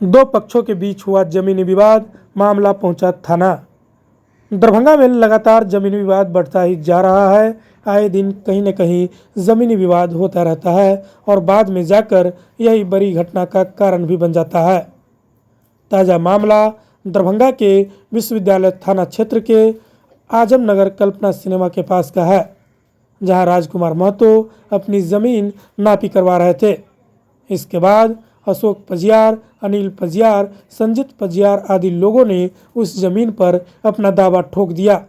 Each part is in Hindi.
दो पक्षों के बीच हुआ जमीनी विवाद, मामला पहुंचा थाना। दरभंगा में लगातार जमीनी विवाद बढ़ता ही जा रहा है। आए दिन कहीं न कहीं जमीनी विवाद होता रहता है और बाद में जाकर यही बड़ी घटना का कारण भी बन जाता है। ताज़ा मामला दरभंगा के विश्वविद्यालय थाना क्षेत्र के आजमनगर कल्पना सिनेमा के पास का है, जहां राजकुमार महतो अपनी ज़मीन नापी करवा रहे थे। इसके बाद अशोक पजियार, अनिल पजियार, संजीत पजियार आदि लोगों ने उस जमीन पर अपना दावा ठोक दिया।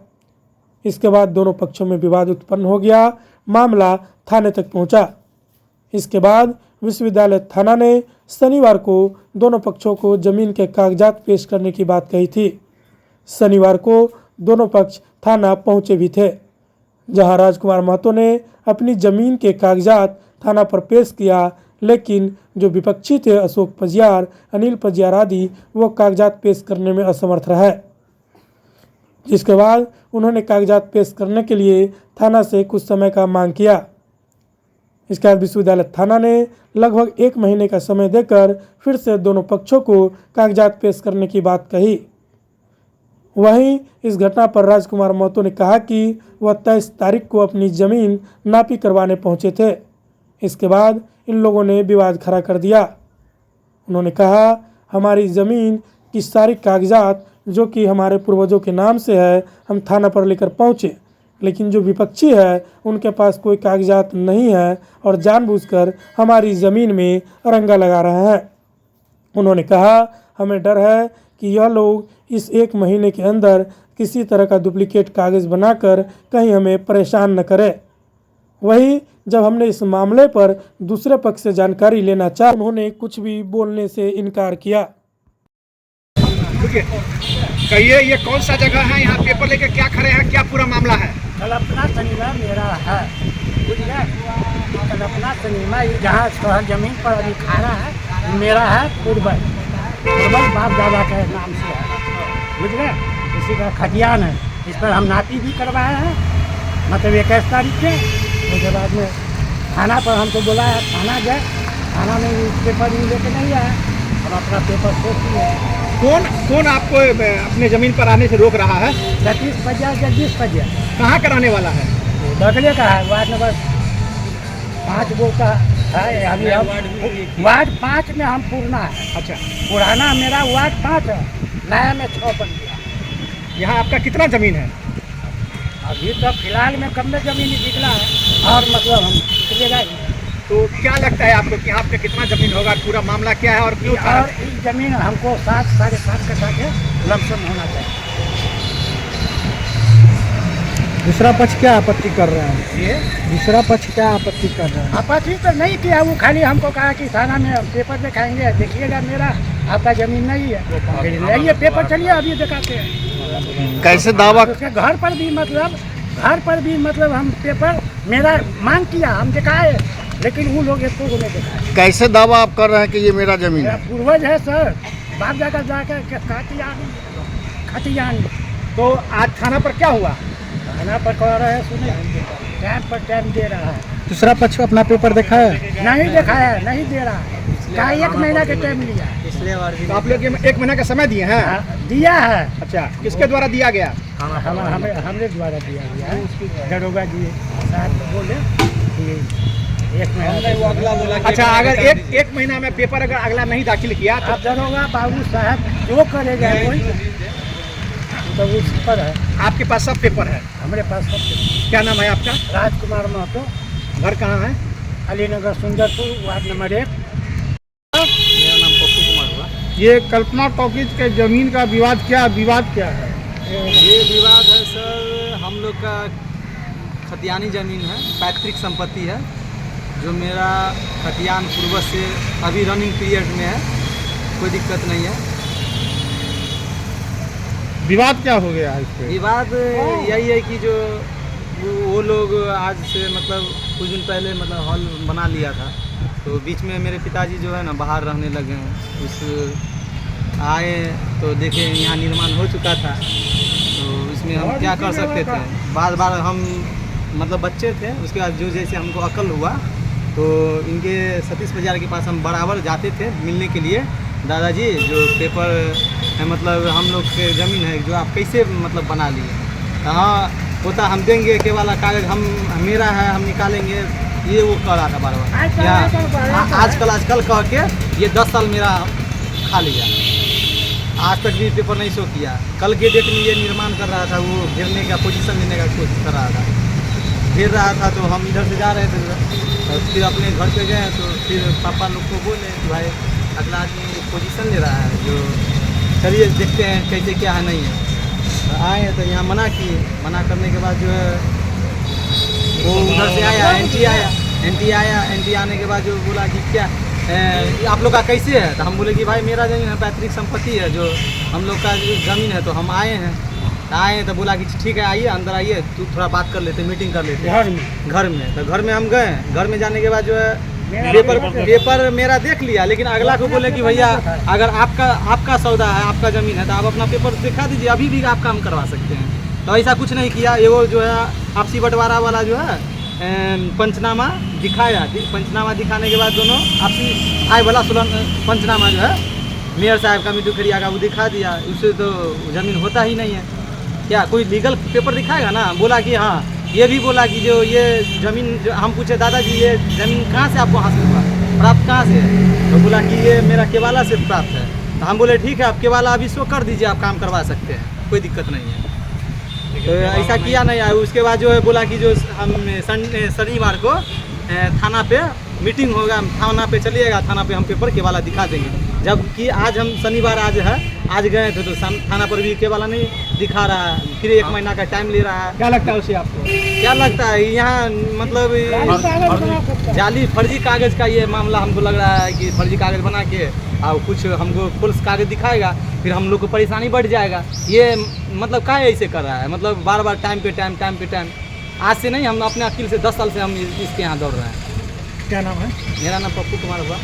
इसके बाद दोनों पक्षों में विवाद उत्पन्न हो गया। मामला थाने तक पहुंचा। इसके बाद विश्वविद्यालय थाना ने शनिवार को दोनों पक्षों को जमीन के कागजात पेश करने की बात कही थी। शनिवार को दोनों पक्ष थाना पहुंचे भी थे, जहां राजकुमार महतो ने अपनी जमीन के कागजात थाना पर पेश किया, लेकिन जो विपक्षी थे अशोक पजियार, अनिल पजियार आदि वो कागजात पेश करने में असमर्थ रहे। जिसके बाद उन्होंने कागजात पेश करने के लिए थाना से कुछ समय का मांग किया। इसके बाद विश्वविद्यालय थाना ने लगभग 1 महीने का समय देकर फिर से दोनों पक्षों को कागजात पेश करने की बात कही। वहीं इस घटना पर राजकुमार महतो ने कहा कि वह 23 तारीख को अपनी ज़मीन नापी करवाने पहुंचे थे। इसके बाद इन लोगों ने विवाद खड़ा कर दिया। उन्होंने कहा, हमारी ज़मीन की सारी कागजात जो कि हमारे पूर्वजों के नाम से है, हम थाना पर लेकर पहुँचे, लेकिन जो विपक्षी है उनके पास कोई कागजात नहीं है और जानबूझकर हमारी ज़मीन में रंगा लगा रहे हैं। उन्होंने कहा, हमें डर है कि यह लोग इस 1 महीने के अंदर किसी तरह का डुप्लीकेट कागज़ बनाकर कहीं हमें परेशान न करे। वहीं जब हमने इस मामले पर दूसरे पक्ष से जानकारी लेना चाहा, उन्होंने कुछ भी बोलने से इनकार किया। कहिए, ये कौन सा जगह है? यहाँ पेपर लेके क्या खड़े हैं? क्या पूरा मामला है? कल्पना सिनेमा मेरा है, बुझ गए? कल्पना सिनेमा जहाँ शहर जमीन पर अभी खड़ा है मेरा है। पूर्वज बाप दादा के नाम से है, बुझ गए? इसी का खतियान है। इस पर हम नापी भी करवाए हैं, मतलब 21 तारीख के। उसके बाद में थाना पर हमको बुलाया, थाना गए, थाना में भी पेपर भी लेके नहीं आया। हम अपना पेपर सोच लिए। कौन आपको अपने जमीन पर आने से रोक रहा है? सतीश पजियार, जगदीश पजियार। कहाँ कराने वाला है? बगले का है, वार्ड नंबर 5 गो का है। अभी हम वार्ड 5 में हम पुराना है। अच्छा, पुराना मेरा वार्ड 5 है, नया में 6 बन गया। यहाँ आपका कितना जमीन है? अभी तो फिलहाल में कम में जमीन निकला है और मतलब हम निकलेगा ही। तो क्या लगता है आपको कि यहाँ पे कितना जमीन होगा? पूरा मामला क्या है और क्यों? और इस जमीन हमको 7 साढ़े 7 कट्ठा के लमसम होना चाहिए। दूसरा पक्ष क्या आपत्ति कर रहे हैं? ये दूसरा पक्ष क्या आपत्ति कर रहे हैं? आपत्ति तो नहीं किया, वो खाली हमको कहा कि थाना में पेपर दिखाएंगे, देखिएगा मेरा आपका जमीन नहीं है, ये पेपर चलिए अभी दिखाते हैं। कैसे दावा? उसके घर पर भी मतलब हम पेपर मेरा मांग किया, हम दिखाए, लेकिन वो लोग इसको नहीं दिखाए। कैसे दावा आप कर रहे हैं कि ये मेरा जमीन मेरा है? पूर्वज है सर, बाप जाकर खतियान। तो आज थाना पर क्या हुआ? थाना पर कह रहे हैं, सुने टाइम पर टाइम दे रहा है। दूसरा पक्ष अपना पेपर दिखाया? नहीं दिखाया, नहीं दे रहा है। क्या 1 महीना के टाइम लिया? तो आप लोग 1 महीना का समय दिए हैं? दिया है। अच्छा, किसके द्वारा दिया गया? हमरे द्वारा दिया गया है। दरोगा जी साहब बोले कि 1 महीना। अच्छा, अगर एक महीना में पेपर अगर अगला नहीं दाखिल किया तो? अब दरोगा बाबू साहब जो करेगा कोई तो उस पर है। आपके पास सब पेपर है? हमारे पास सब पेपर। क्या नाम है आपका? राजकुमार महतो। घर कहाँ है? Alinagar Sundarpur, ward number 1। मेरा नाम पप्पू कुमार हुआ। ये कल्पना टॉकीज के जमीन का विवाद क्या है? ये विवाद है सर, हम लोग का खतियानी ज़मीन है, पैतृक संपत्ति है, जो मेरा खतियान पूर्वज से अभी रनिंग पीरियड में है, कोई दिक्कत नहीं है। विवाद क्या हो गया है इस पे? विवाद यही है कि जो वो लोग आज से मतलब कुछ दिन पहले मतलब हॉल बना लिया था, तो बीच में मेरे पिताजी जो है ना बाहर रहने लगे हैं। उस आए तो देखे यहाँ निर्माण हो चुका था, तो इसमें हम क्या कर सकते थे? बार बार हम मतलब बच्चे थे, उसके बाद जो जैसे हमको अकल हुआ तो इनके सतीश पजियार के पास हम बराबर जाते थे मिलने के लिए, दादाजी जो पेपर है मतलब हम लोग के ज़मीन है जो आप कैसे मतलब बना लिए। हाँ होता हम देंगे के वाला कागज़ हम मेरा है हम निकालेंगे, ये वो कह रहा था बार बार। यहाँ आजकल कह के ये 10 साल मेरा खा लिया, आज तक भी पेपर नहीं शो किया। कल के डेट में ये निर्माण कर रहा था, वो गिरने का पोजीशन लेने का कोशिश कर रहा था, गिर रहा था। तो हम इधर से जा रहे थे तो फिर अपने घर पे गए तो फिर पापा लोग को बोले कि भाई अगला आदमी पोजीशन ले रहा है, जो चलिए देखते हैं कैसे क्या है नहीं है। तो आए तो यहाँ मना किए, मना करने के बाद जो है वो उधर से आया एंटी आने के बाद जो बोला कि क्या आप लोग का कैसे है। तो हम बोले कि भाई मेरा ज़मीन है, पैतृक संपत्ति है, जो हम लोग का ज़मीन है। तो हम आए हैं तो बोला कि ठीक है आइए अंदर आइए, तू थोड़ा बात कर लेते, मीटिंग कर लेते घर में। तो घर में हम गए, घर में जाने के बाद जो है पेपर मेरा देख लिया, लेकिन अगला को बोले कि भैया अगर आपका सौदा है, आपका ज़मीन है तो आप अपना पेपर दिखा दीजिए, अभी भी आप काम करवा सकते हैं। तो ऐसा कुछ नहीं किया। ये वो जो है आपसी बंटवारा वाला जो है पंचनामा दिखाया, पंचनामा दिखाने के बाद दोनों आपसी आय वाला पंचनामा जो है मेयर साहब का मिट्टू खड़िया का वो दिखा दिया। उससे तो ज़मीन होता ही नहीं है। क्या कोई लीगल पेपर दिखाएगा ना। बोला कि हाँ, ये भी बोला कि जो ये ज़मीन जो हम पूछे दादाजी ये ज़मीन कहाँ से आपको हासिल हुआ, प्राप्त कहाँ से है। तो बोला कि ये मेरा केवाला से प्राप्त है। तो हम बोले ठीक है आप केवाला अभी शो कर दीजिए, आप काम करवा सकते हैं, कोई दिक्कत नहीं है। तो ऐसा किया नहीं है। उसके बाद जो है बोला कि जो हम शनिवार को थाना पे मीटिंग होगा, थाना पे चलिएगा, थाना पे हम पेपर केवाला दिखा देंगे। जबकि आज हम शनिवार आज गए थे तो थाना पर भी केवाला नहीं दिखा रहा है, फिर 1 महीना का टाइम ले रहा है। क्या लगता है उसे आपको? क्या लगता है यहाँ मतलब जाली फर्जी कागज़ का ये मामला हमको लग रहा है कि फर्जी कागज़ बना के और कुछ हमको फुल्स कागज़ दिखाएगा, फिर हम लोग को परेशानी बढ़ जाएगा। ये मतलब क्या ऐसे कर रहा है, मतलब बार बार टाइम पे टाइम। आज से नहीं, हम अपने अकील से 10 साल से हम इसके यहाँ दौड़ रहे हैं। क्या नाम है? मेरा नाम पप्पू कुमार हुआ।